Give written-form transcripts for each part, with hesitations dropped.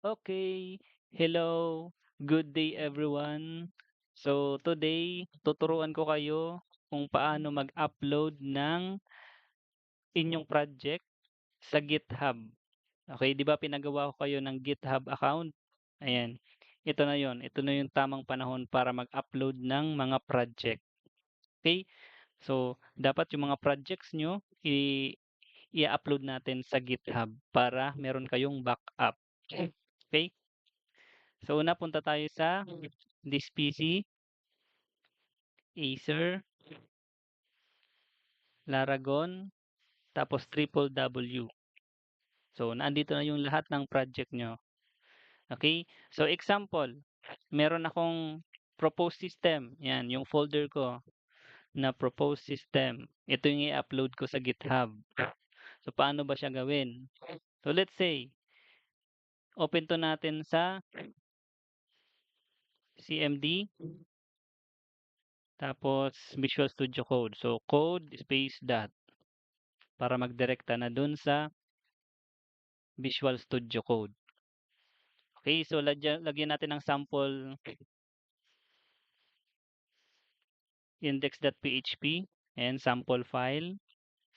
Okay, hello, good day everyone. So today, tuturuan ko kayo kung paano mag-upload ng inyong project sa GitHub. Okay, 'di ba pinagawa ko kayo ng GitHub account? Ayan, ito na 'yon. Ito na yung tamang panahon para mag-upload ng mga project. Okay? So, dapat yung mga projects nyo i-upload natin sa GitHub para meron kayong backup. Okay? So, una punta tayo sa this PC, Acer, Laragon, tapos triple W. So, nandito na yung lahat ng project nyo. Okay? So, example, meron akong proposed system. Yan, yung folder ko na proposed system. Ito yung i-upload ko sa GitHub. So, paano ba siya gawin? So, let's say, open to natin sa CMD, tapos Visual Studio Code. So, code space dot para magdirekta na dun sa Visual Studio Code. Okay, so lagyan natin ng sample index.php and sample file.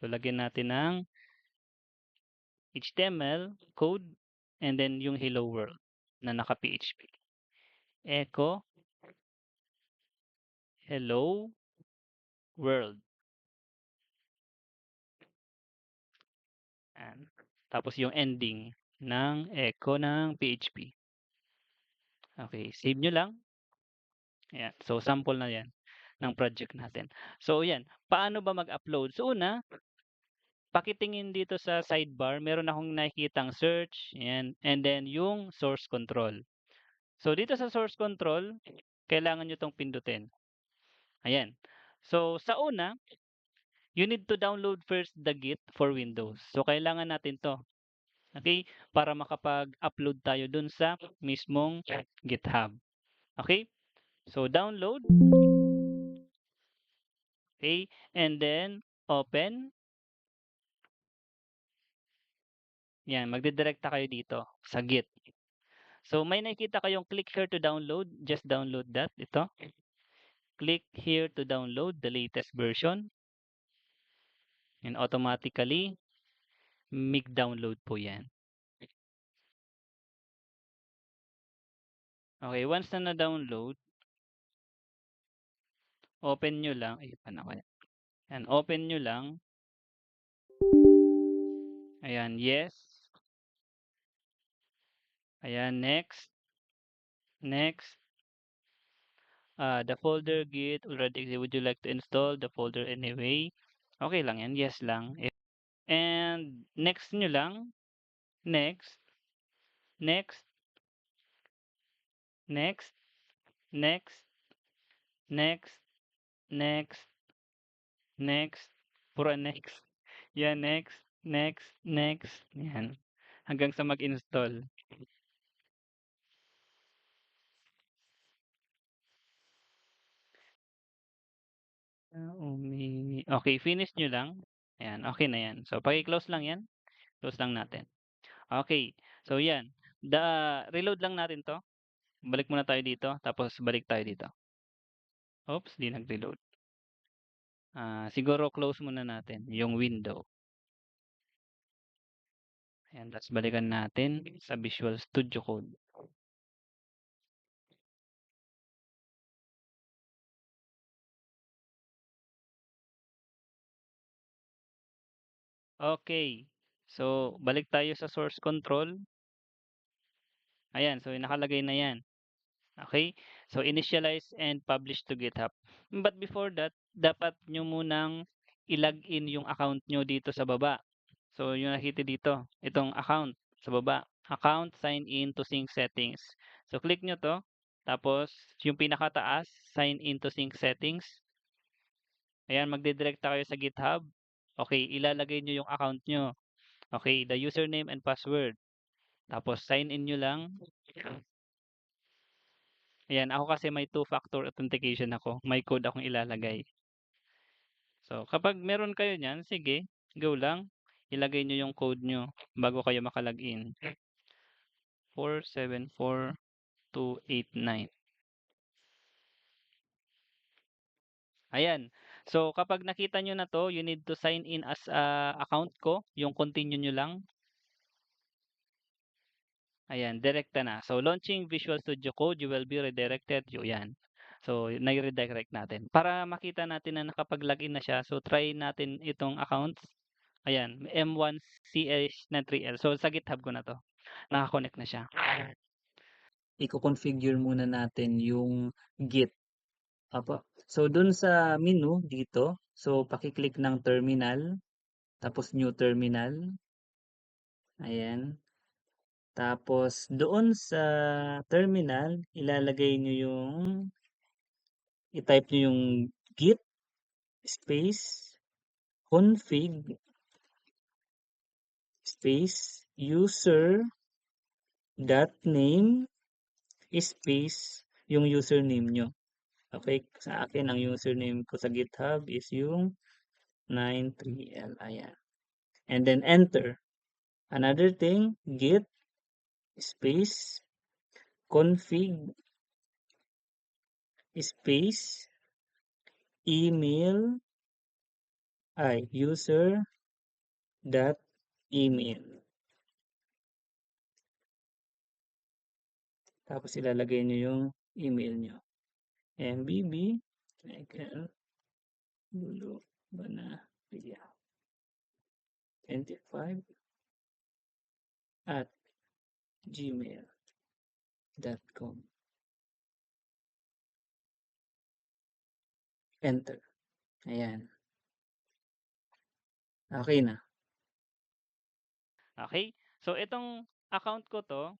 So, lagyan natin ng HTML code and then yung hello world na naka-PHP. Echo hello world. And, tapos yung ending ng echo ng PHP. Okay, save nyo lang. Ayan. So, sample na yan ng project natin. So, yan. Paano ba mag-upload? So, una, pakitingin dito sa sidebar, meron akong nakikitang search, yan, and then yung source control. So, dito sa source control, kailangan nyo itong pindutin. Ayan. So, sa una, you need to download first the Git for Windows. So, kailangan natin to. Okay? Para makapag-upload tayo dun sa mismong GitHub. Okay? So, download. Okay? And then, open. Yan, magdidirekta kayo dito sa Git. So, may nakikita kayong click here to download. Just download that. Ito. Click here to download the latest version. And automatically, mig-download po yan. Okay, once na na-download, open nyo lang. Ay, paano kaya? Yan, open nyo lang. Ayan, yes. Ayan, next. Next. The folder Git already exists. Would you like to install the folder anyway? Okay lang yan. Yes lang. And next nyo lang. Next. Next. Next. Next. Next. Next. Next. Puro next. Yan, next. Next. Next. Yan. Hanggang sa mag-install. Okay, finish nyo lang. Ayan, okay na yan. So, paki-close lang yan. Close lang natin. Okay. So, yan. Reload lang natin to. Balik muna tayo dito. Tapos, balik tayo dito. Oops, di nag-reload. Siguro close muna natin yung window. Ayan, tapos balikan natin sa Visual Studio Code. Okay. So, balik tayo sa source control. Ayan, so nakalagay na yan. Okay? So, initialize and publish to GitHub. But before that, dapat nyo munang i-login yung account nyo dito sa baba. So, yung nakita dito, itong account sa baba. Account, sign in to sync settings. So, click nyo to. Tapos, yung pinakataas, sign in to sync settings. Ayan, magdidirekta kayo sa GitHub. Okay, ilalagay nyo yung account nyo. Okay, the username and password. Tapos, sign in nyo lang. Ayan, ako kasi may two-factor authentication ako. May code akong ilalagay. So, kapag meron kayo niyan, sige, go lang. Ilagay nyo yung code nyo bago kayo makalagin. 7474289. Ayan. So, kapag nakita nyo na 'to, you need to sign in as, account ko, yung continue nyo lang. Ayan, direkta na. So, launching Visual Studio Code, you will be redirected, yan. So, nai-redirect natin. Para makita natin na nakapag-login na siya, so try natin itong accounts. Ayan, M1CH93L. So, sa GitHub ko na 'to. Naka-connect na siya. Iko-configure muna natin yung Git. Opo. So, dun sa menu dito, so paki-click ng terminal, tapos new terminal. Ayan. Tapos doon sa terminal, ilalagay nyo yung, i-type nyo yung git space config space user dot name space yung username nyo. Okay, sa akin ang username ko sa GitHub is yung 93L. Ayan. And then enter. Another thing, git space config space email user dot email. Tapos ilalagay nyo yung email nyo. MBB Michael Lulu Banaria 25 at gmail.com. Enter. Ayan. Okay na. Okay? So, itong account ko 'to,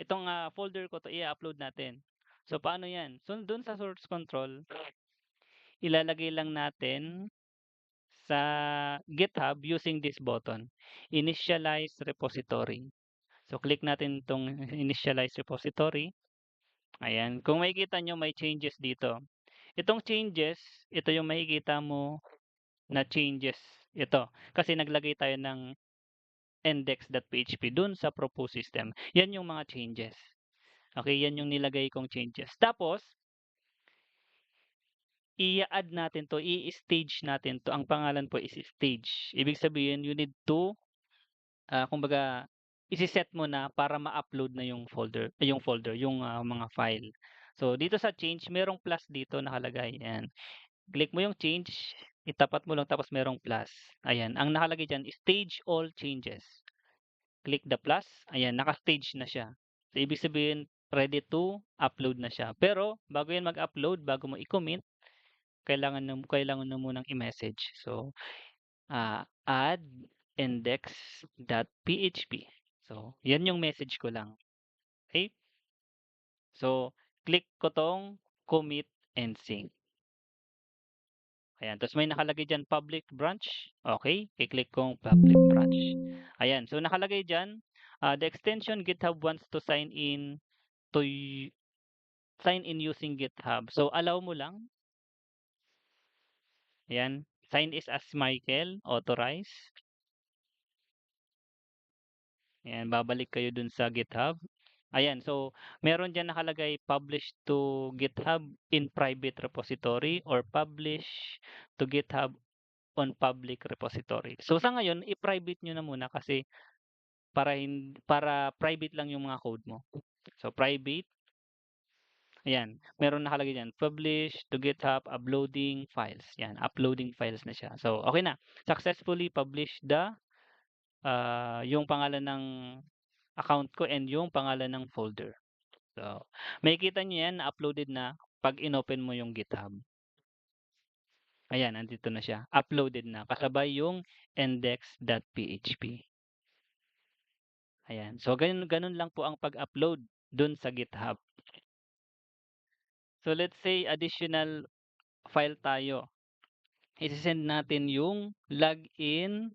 itong, folder ko 'to, i-upload natin. So, paano 'yan? So, dun sa source control, ilalagay lang natin sa GitHub using this button, Initialize Repository. So, click natin itong Initialize Repository. Ayan. Kung makikita nyo, may changes dito. Itong changes, ito yung makikita mo na changes. Ito. Kasi naglagay tayo ng index.php dun sa propose system. Yan yung mga changes. Okay, yan yung nilagay kong changes. Tapos, i-add natin to, i-stage natin to. Ang pangalan po is stage. Ibig sabihin, you need to, kumbaga, isi-set mo na para ma-upload na yung mga file. So, dito sa change, merong plus dito nakalagay. Ayan. Click mo yung change, itapat mo lang tapos merong plus. Ayan. Ang nakalagay dyan, stage all changes. Click the plus, ayan, naka-stage na siya. So, ibig sabihin, ready to upload na siya. Pero, bago yan mag-upload, bago mo i-commit, kailangan mo munang i-message. So, add index.php. So, yan yung message ko lang. Okay? So, click ko tong commit and sync. Ayan. Tapos may nakalagay dyan public branch. Okay. I-click kong public branch. Ayan. So, nakalagay dyan, the extension GitHub wants to to sign in using GitHub. So, allow mo lang. Ayan. Sign is as Michael. Authorize. Ayan. Babalik kayo dun sa GitHub. Ayan. So, meron dyan nakalagay publish to GitHub in private repository or publish to GitHub on public repository. So, sa ngayon, i-private nyo na muna kasi para private lang yung mga code mo. So, private. Ayan, meron nakalagay diyan, publish to GitHub uploading files. Yan, uploading files na siya. So, okay na. Successfully publish yung pangalan ng account ko and yung pangalan ng folder. So, makikita niyo yan na uploaded na pag inopen mo yung GitHub. Ayan, andito na siya. Uploaded na. Kasabay yung index.php. Ayan. So, ganun lang po ang pag-upload dun sa GitHub. So, let's say additional file tayo. Isi-send natin yung login.php.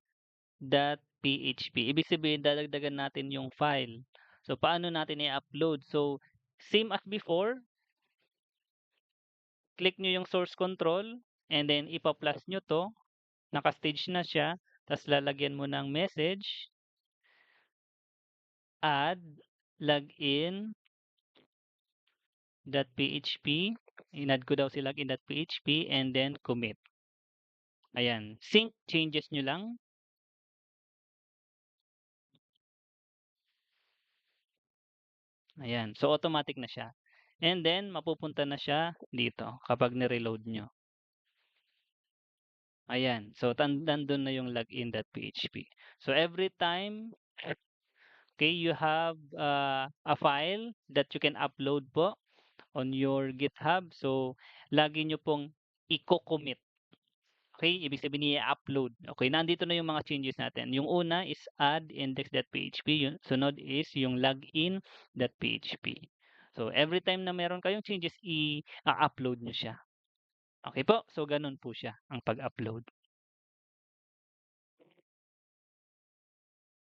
Ibig sabihin, dadagdagan natin yung file. So, paano natin i-upload? So, same as before, click nyo yung source control and then ipa-plus nyo to. Naka-stage na siya. Tapos lalagyan mo ng message, add login.php, in-add ko daw si login.php and then commit. Ayan, sync changes niyo lang. Ayan, so automatic na siya. And then mapupunta na siya dito kapag ni-reload niyo. Ayan, so nandun na yung login.php. So every time, okay, you have a file that you can upload po on your GitHub. So lagi niyo pong iko-commit. Okay, ibig sabihin i-upload. Okay, nandito na yung mga changes natin. Yung una is add index.php, yung sunod is yung login.php. So every time na meron kayong changes, i-upload niyo siya. Okay po, so ganun po siya ang pag-upload.